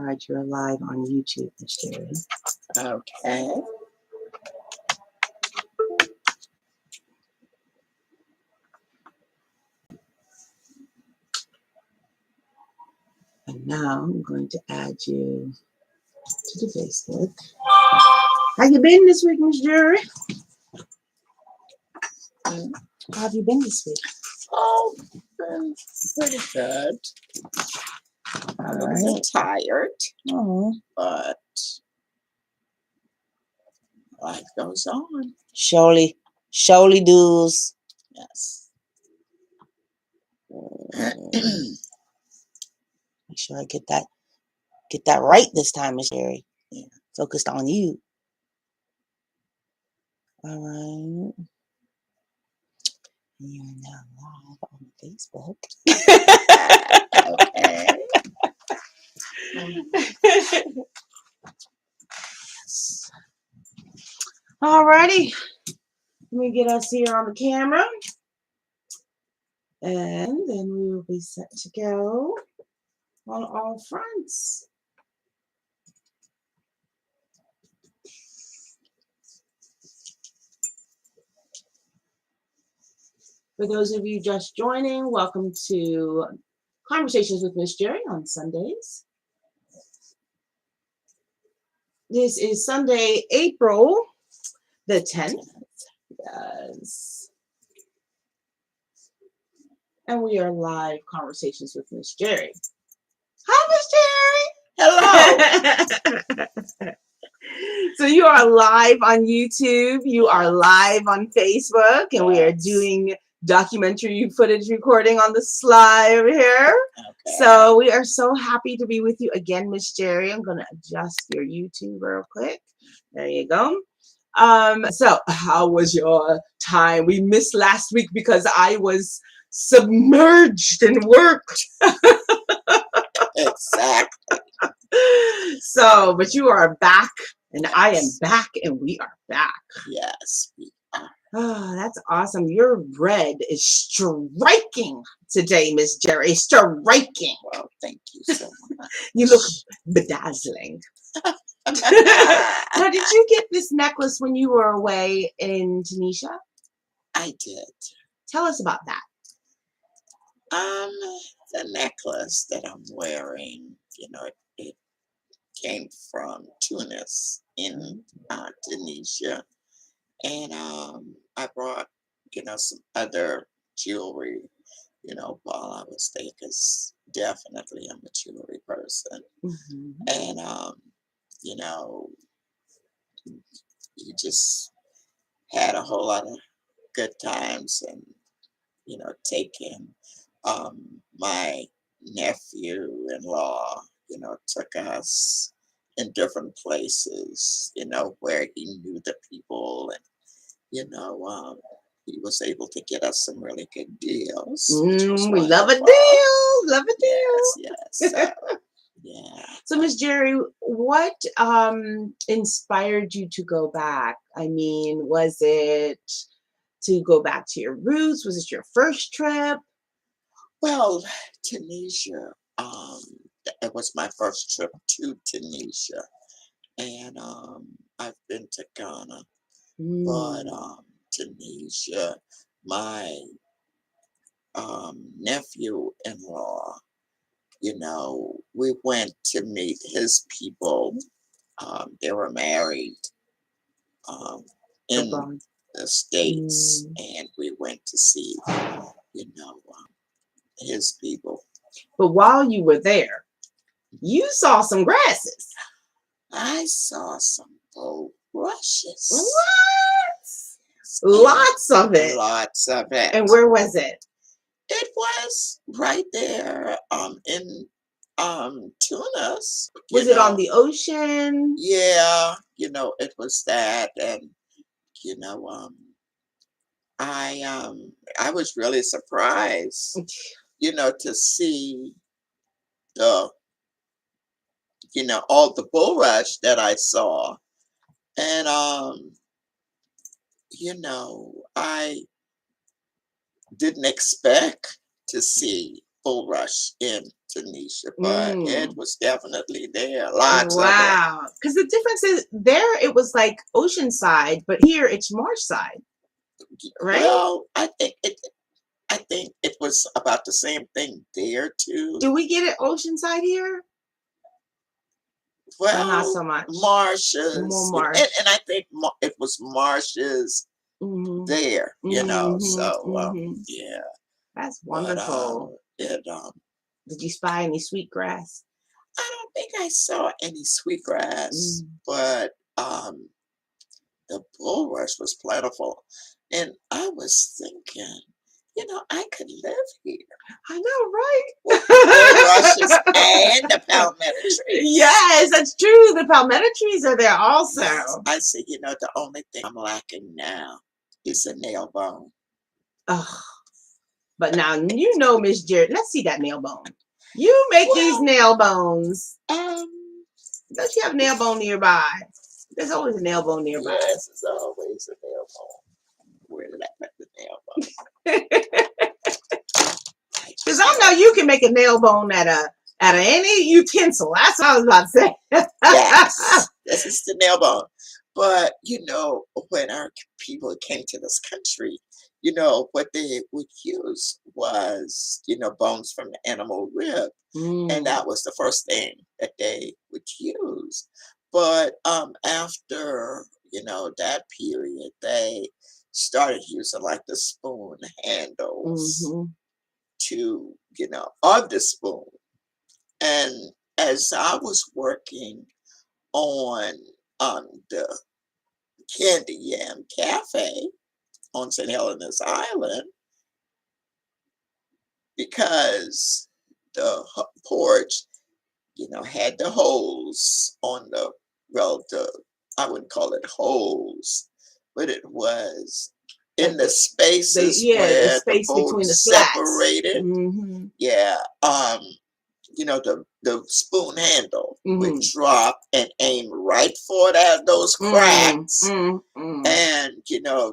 All right, you're live on YouTube, Miss Jery. Okay. And now I'm going to add you to the Facebook. How you been this week, Miss Jery? How have you been this week? Oh, been pretty good. I'm a little tired, but life goes on. Surely does. Yes. Make sure I get that right this time, Miss Jery. Yeah. Focused on you. All right. You're now live on Facebook. Okay. Alrighty. Let me get us here on the camera. And then we will be set to go on all fronts. For those of you just joining, welcome to Conversations with Miss Jery on Sundays. This is Sunday, April the 10th. Yes. And we are live Conversations with Miss Jery. Hi, Miss Jery. Hello. So you are live on YouTube. You are live on Facebook, and we are doing documentary footage recording on the sly over here. Okay. So we are so happy to be with you again, Miss Jery. I'm going to adjust your YouTube real quick. There you go. So how was your time? We missed last week because I was submerged in work. Exactly. So, but you are back, and yes. I am back, and we are back. Yes, we are. Oh, that's awesome. Your red is striking today, Miss Jery. Striking. Well, thank you so much. You look bedazzling. Now, did you get this necklace when you were away in Tunisia? I did. Tell us about that. The necklace that I'm wearing, it came from Tunis in Tunisia, and I brought, some other jewelry, while I was there, because definitely I'm a jewelry person, and you just had a whole lot of good times, and taking my nephew-in-law, took us in different places, where he knew the people, and he was able to get us some really good deals. We love a deal. Love a deal. Yes. So, yeah. So, Miss Jery, what inspired you to go back? I mean, was it to go back to your roots? Was it your first trip? Well, Tunisia, it was my first trip to Tunisia, and I've been to Ghana, but Tunisia, my nephew-in-law, we went to meet his people. They were married in the States, and we went to see, his people. But while you were there, you saw some grasses. I saw some bulrushes. What? Lots of it. Lots of it. And where was it? It was right there in Tunis. Was it on the ocean? Yeah, it was that, and I was really surprised, to see the all the bulrush that I saw, and I didn't expect to see bulrush in Tunisia, but it Mm. was definitely there. Lots of it. Wow. Because the difference is there it was like oceanside, but here it's marshside, right? Well, I think it was about the same thing there too. Do we get it oceanside here? Or not Well, so much? More marshes, marsh. and I think it was marshes Mm-hmm. there, Mm-hmm. So Mm-hmm. yeah, That's but wonderful. it Did you spy any sweetgrass? I don't think I saw any sweetgrass, Mm. but the bulrush was plentiful, and I was thinking, I could live here I know, right? with the bulrushes and the palmetto trees. Yes, that's true. The palmetto trees are there Yes, also. I see. The only thing I'm lacking now is a nail bone. Ugh. But now you know, Miss Jared. Let's see that nail bone. You make these Well, nail bones. um, Don't you have a nail bone nearby? There's always a nail bone nearby. yes, it's always a nail bone. Where did I put the nail bone? Because I know you can make a nail bone out of any utensil. That's what I was about to say. Yes, this is the nail bone. But when our people came to this country, what they would use was, bones from the animal rib, and Mm. that was the first thing that they would use. But after that period, they started using like the spoon handles Mm-hmm. to of the spoon. And as I was working on the Candy Yam Cafe on St. Helena's Island, because the porch, had the holes on the, well, I wouldn't call it holes, but it was in Like the spaces the where the space between the bones slats. separated. Mm-hmm. Yeah. The spoon handle would Mm-hmm. drop and aim right for those Mm, cracks. mm, mm. And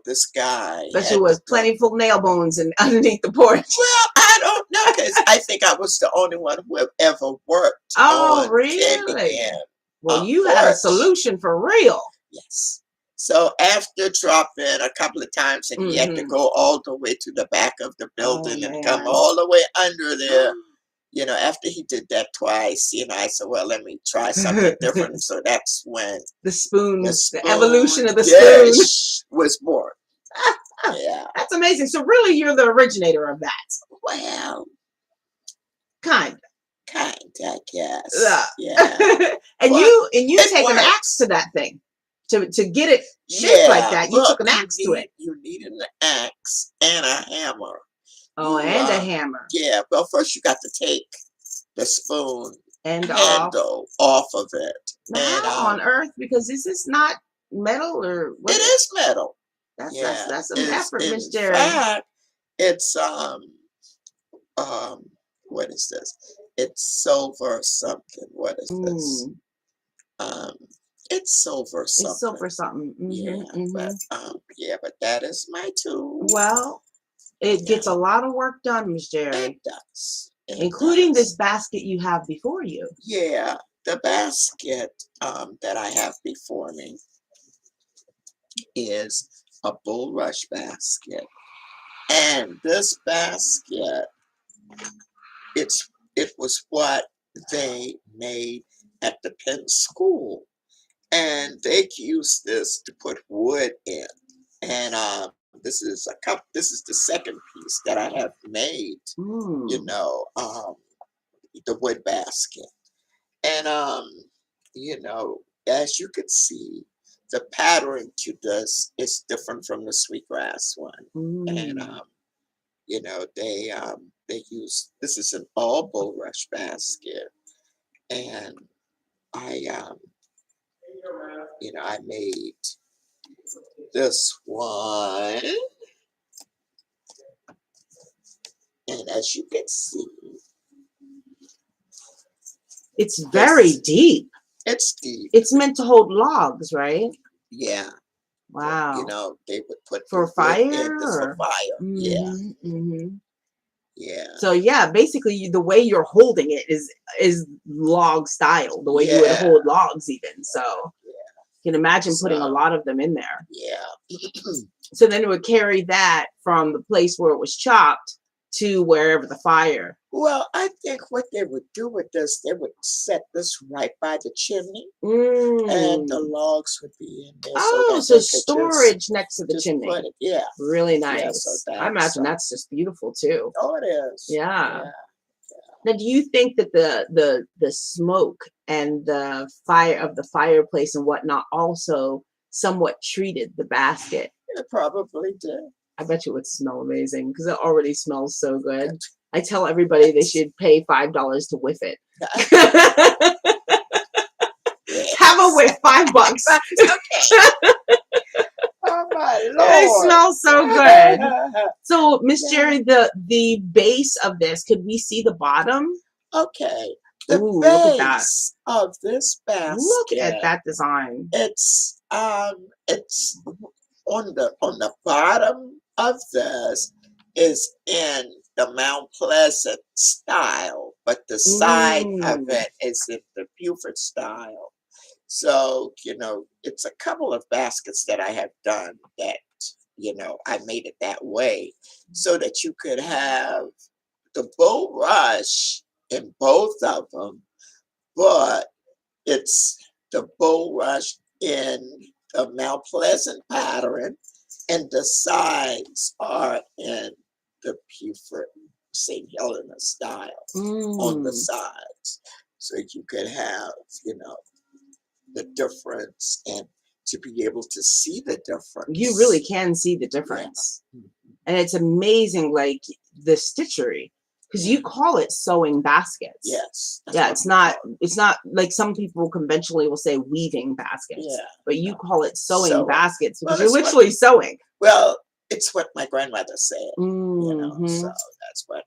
this guy Bet you had to was go. plentiful nail bones and underneath the porch. Well, I don't know, because I think I was the only one who have ever worked Oh, on Candy really? Yam Well, you had a porch. solution for real. Yes. So after dropping a couple of times, and he had to Mm-hmm. go all the way to the back of the Oh building and come man. all the way under there. After he did that twice, I said, well, let me try something different. So that's when The the spoon, the spoon evolution of the spoon. dish was born. Yeah. That's amazing. So really, you're the originator of that, Well, kind I of. guess. Yeah. and But you it take an axe works. to that thing to get it shaped like Yeah. that. You Look, took an axe to it. you need an axe and a hammer. Oh, You and a hammer. Yeah. Well, first you got to take the spoon And off. handle off of it, Now, and how on earth? Because is this not metal or it what? is metal. Yeah. That's some Is effort, Miss in Jerry. fact, it's um what is this? It's silver something. What is this? Mm, Um, it's silver it's something. silver something. Yeah, Mm-hmm, mm-hmm. but that is my tool. Well, it Yeah, gets a lot of work done, Miss it Jerry, does. It including this does. basket you have before you. Yeah, the basket that I have before me is a bulrush basket, and this basket, it was what they made at the Penn School, and they used this to put wood in. And this is the second piece that I have made. You Mm, know, um, the wood basket, and as you could see, the pattern to this is different from the sweetgrass one, and mm. they use, this is an all bulrush basket, and I I made this one, and as you can see, It's very this deep. it's deep. It's meant to hold logs, right? Yeah, Wow. they would put the For wood in fire this for or? fire. Yeah, Mm-hmm, mm-hmm. Yeah. So yeah, basically the way you're holding it is log style, the way you would Yeah. hold logs even. So Yeah. you can imagine putting a So lot of them in there. yeah. So then it would carry that from the place where it was chopped to wherever the fire. Well, I think what they would do with this, they would set this right by the chimney, and the Mm. logs would be in there so Oh, that so they could storage next to the just chimney. put it. Yeah. Really Yeah. So nice. I that's imagine that's just beautiful too. oh, it is. Yeah. Yeah. Now, do you think that the smoke and the fire of the fireplace and whatnot also somewhat treated the basket? It probably did. I bet you it would smell amazing because it already smells so good. I tell everybody they should pay $5 to whiff it. Have a Yes. whiff, $5. Okay. Oh my It lord. smells so good. So, Miss Yeah. Jerry, the base of this, could we see the bottom? Okay. The Ooh, look at that. base of this Look at basket, that design. it's on the bottom of this is in the Mount Pleasant style, but the side of Mm. it is in the Beaufort style. So, it's a couple of baskets that I have done that, I made it that way so that you could have the bull rush in both of them, but it's the bull rush in the Mount Pleasant pattern, and the sides are in the Beaufort St. Helena style on the Mm. sides. So you could have, the difference and to be able to see the You really difference. can see the Yeah. difference. And it's amazing, like the stitchery, because Yeah. you call it sewing baskets. Yes. That's Yeah, what we call it. it's not like some people conventionally will say weaving baskets, Yeah. but you No. call it sewing Sewing. baskets because Well, you're it's what literally sewing. well, it's what my grandmother said, so Hmm. that's what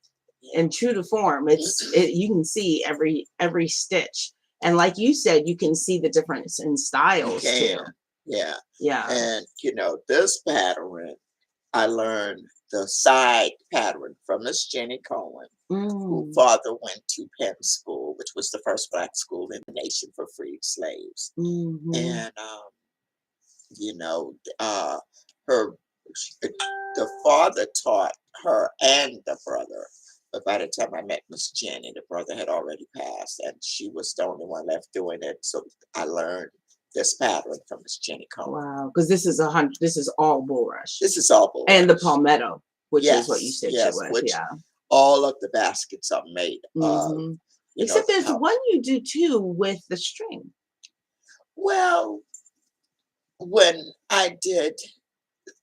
And true to form, yeah. you can see every stitch, and like you said, you can see the difference in You styles too. can. Yeah. Yeah. And this pattern, I learned the side pattern from Miss Jenny Cohen, who Mm. father went to Penn School, which was the first black school in the nation for freed slaves. Hmm. And you know, uh her the father taught her and the brother. But by the time I met Miss Jenny, the brother had already passed, and she was the only one left doing it. So I learned this pattern from Miss Jenny Cohen. Wow, because this is 100. This is all bulrush This is all and the bulrush. palmetto, which is what you Yes, stitch it yes, with. which Yeah. all of the baskets are made of. Hmm. Except there's How one you do too with the string. well, when I did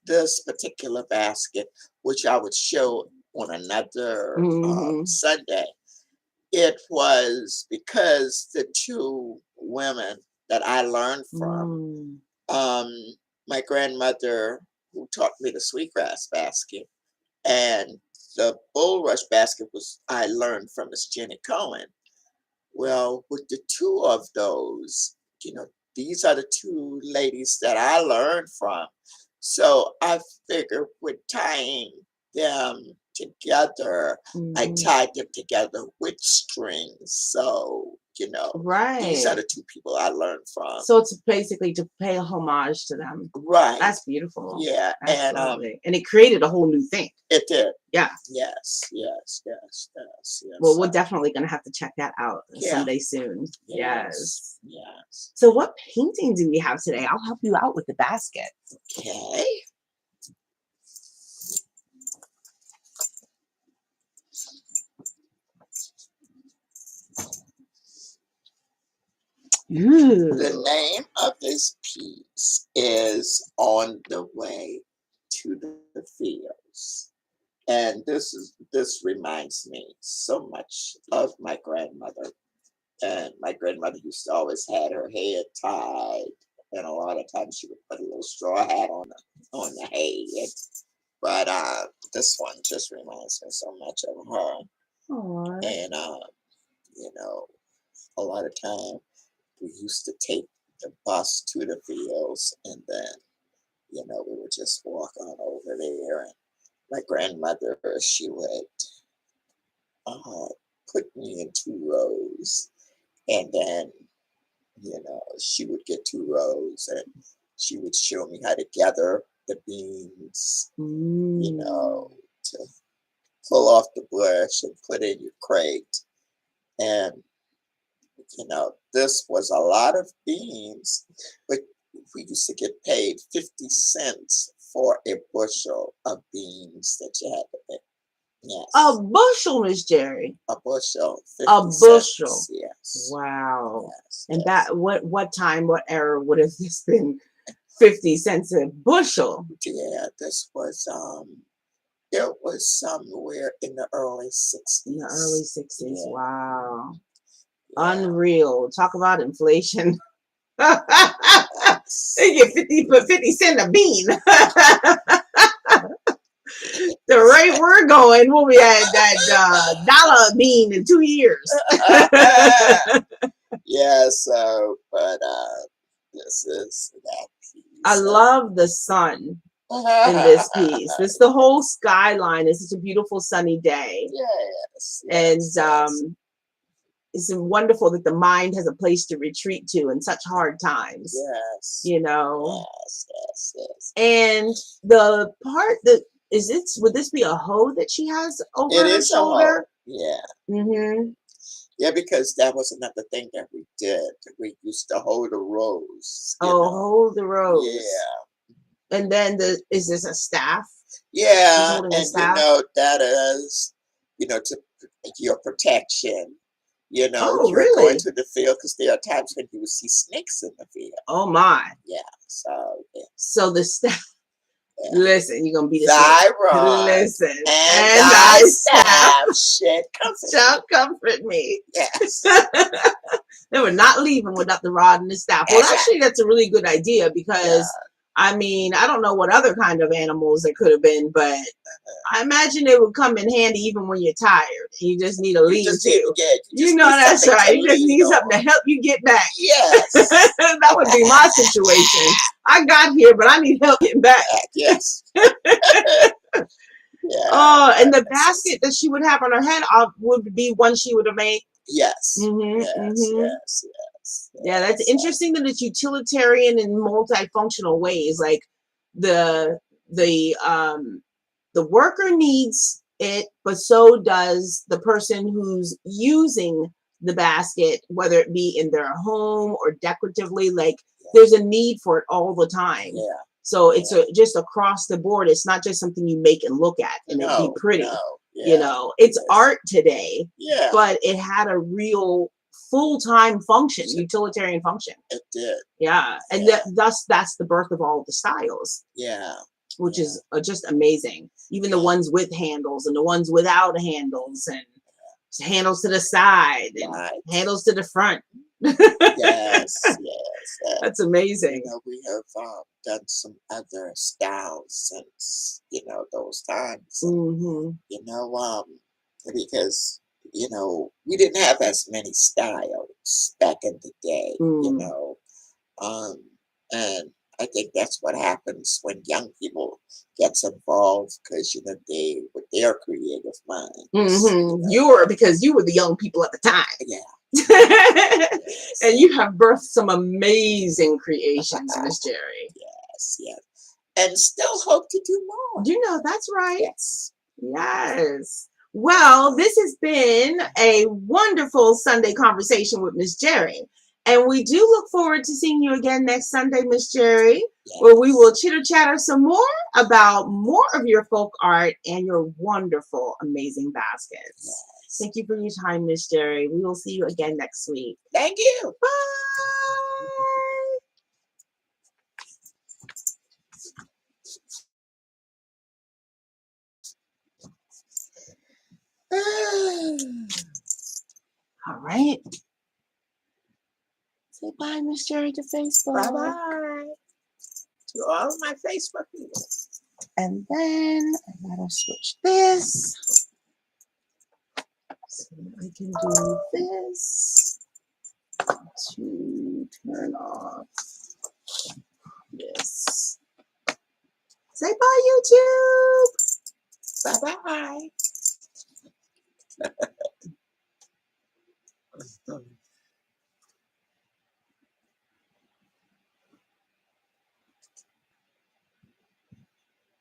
this particular basket, which I would show on another Hmm. Sunday, it was because the two women that I learned from, Mm. um, my grandmother, who taught me the sweetgrass basket, and the bulrush basket was I learned from Miss Jenny Cohen. Well, with the two of those, these are the two ladies that I learned from. So I figured with tying them together, I Hmm. tied them together with strings. So, these are Right. the two people I learned from. So it's basically to pay a homage to them. Right. That's beautiful. Yeah. And Absolutely. And it created a whole new thing. it did. Yeah. Yes, yes, yes, yes, Well, yes. we're definitely going to have to check that out Yeah. someday soon. Yes. Yes. Yes. So what painting do we have today? I'll help you out with the basket. Okay. The Ooh. name of this piece is On the Way to the Fields. And this reminds me so much of my grandmother. And my grandmother used to always had her head tied, and a lot of times she would put a little straw hat on the head. But this one just reminds me so much of her. Aw. And you know, a lot of time we used to take the bus to the fields, and then we would just walk on over there. And my grandmother, she would put me in 2 rows, and then she would get 2 rows, and she would show me how to gather the beans, Mm. to pull off the bush and put in your crate. And this was a lot of beans, but we used to get paid 50 cents for a bushel of beans that you had to pick. A Yes, bushel, Miss Jery. a bushel, A 50 bushel. cents. Yes, Wow. yes, And yes. that what time, what era would have this been? 50 cents a bushel. Yeah, this was it was somewhere in the early 60s. In the early 60s. Yeah, Wow. yeah. Unreal. Talk about inflation. They Yes. get 50 cent a bean. The rate we're going, we'll be at that dollar a bean in 2 years. Yeah, so, but this is that I piece of love the sun in this piece. This the whole skyline is such a beautiful sunny day, yes, and yes, yes, it's wonderful that the mind has a place to retreat to in such hard times. yes, You know, yes, yes, yes. and the part that is it would this be a hoe that she has over It her is a hoe. shoulder? Yeah. Mm-hmm. Yeah, because that was another thing that we did. We used to hold the rows, Oh, hold the rose. Yeah. And then is this a staff? She's Yeah, holding a and staff. that is, to your protection. Oh, You're going really? to the field because there are times when you will see snakes in the field. Oh my. Yeah, so yeah, So the staff. yeah. Listen, you're gonna be the snake. Thy rod Listen, and and thy I staff staff should comfort shall me. comfort me. Yes, They were not leaving without the rod and the staff. Well, exactly. actually, that's a really good idea Yeah, because I mean, I don't know what other kind of animals there could have been, but I imagine it would come in handy even when you're tired. You just need a you just need lean-to. to get. You You just know need that's something right. to You just lean need something on. to help you get back. Yes. That would be my situation. I got here, but I need help getting back. Yes. Yeah. Oh, and the Yes. basket that she would have on her head would be one she would have made. Yes. Mm-hmm, Yes. mm-hmm. Yes. Yes. Yeah, that's Yes. interesting that it's utilitarian in multifunctional ways. Like the the um the worker needs it, but so does the person who's using the basket, whether it be in their home or decoratively. Like there's a need for it all the time. Yeah. So it's just across the board. It's not just something you make and look at and it be No. pretty. No. Yeah. It's Yes. art today, Yeah. but it had a real full-time function, utilitarian function. It did. Yeah, and Yeah. thus that's the birth of all the styles, Yeah. which is just amazing. Even the ones with handles and the ones without handles, and handles to the side and handles to the front. Yes. Yes. That's amazing. We have done some other styles since those times. Mm-hmm. Because we didn't have as many styles back in the day. And I think that's what happens when young people gets involved because they with their creative minds. Mm-hmm. Because you were the young people at the time. Yeah. And you have birthed some amazing creations, Miss Jery. Yes, yes. And still hope to do more. That's right. Yes. Yes. Well, this has been a wonderful Sunday conversation with Miss Jery. And we do look forward to seeing you again next Sunday, Miss Jery, where we will chitter-chatter some more about more of your folk art and your wonderful, amazing baskets. Yes. Thank you for your time, Miss Jery. We will see you again next week. Thank you. Bye. All right. Say bye, Miss Jery, to Facebook. Bye-bye. To all my Facebook people. And then I gotta switch this. So I can do this to turn off this. Say bye, YouTube. Bye-bye. Oh,